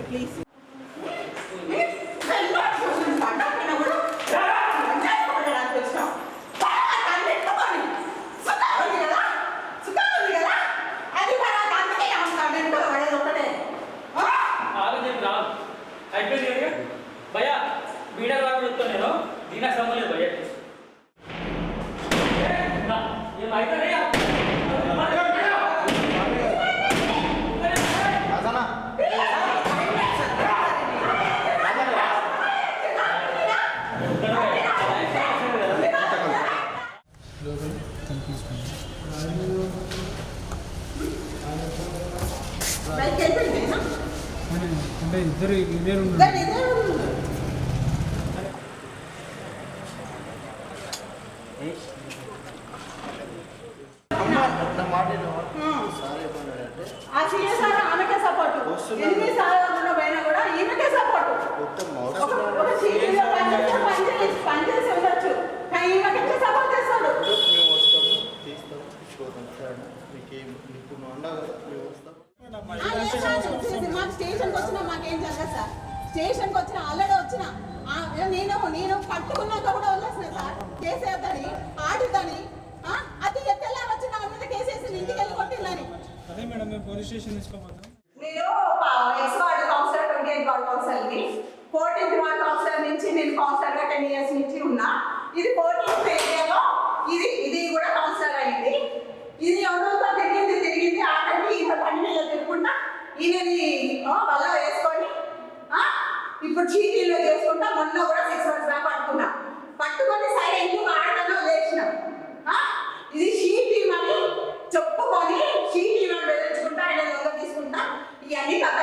Please भैया video वाला तो नहीं हो दीना समझ ले भैया ये माइक नहीं आप आजाना అంటే ఇద్దరు ఇదే ఆమెకే సపోర్ట్ ఎన్నిసార్లు పోయినా కూడా ఈమెకే సపోర్ట్ పనిచేసి ఉండొచ్చు కానీ ఈమెకే సపోర్ట్ చేస్తాడు. మాకు స్టేషన్కి వచ్చినా మాకేం జరగదు సార్. స్టేషన్కి వచ్చిన ఆల్రెడీ వచ్చిన నేను పట్టుకున్నాక కూడా వదిలేసిన సార్ కేసేద్దని ఆడుద్దని అది ఎత్తెల్లా వచ్చిన మీద కేసేసి ఇంటికి వెళ్ళి కొట్టిల్లని. అదే మేడం మేము పోలీస్ స్టేషన్ తీసుకోపోతాం. నేను ఎక్స్ వార్డ్ కౌన్సిలర్ 28 వార్డ్ కౌన్సిలర్ని 14th వార్డ్ కౌన్సిలర్ నుంచి నేను కౌన్సిలర్గా 10 years నుంచి ఉన్నా. ఇది 14th ఏరియాలో ఇది కూడా కౌన్సిలర్ అయింది. ఇది ఎవరితో తిరిగింది ఆఖరికి ఈయన బండి మీద తిరుగుకుంటా ఈయనని వల్ల వేసుకొని ఇప్పుడు చీటీలో చేసుకుంటా మొన్న కూడా 6 months బ్యాక్ పట్టుకొని సరే ఎందుకు ఆడతానో లేచినాం. ఇది షీటీ అని చెప్పుకొని షీటీ బెదిరించుకుంటా ఆయన దొంగ తీసుకుంటా ఇవన్నీ కథ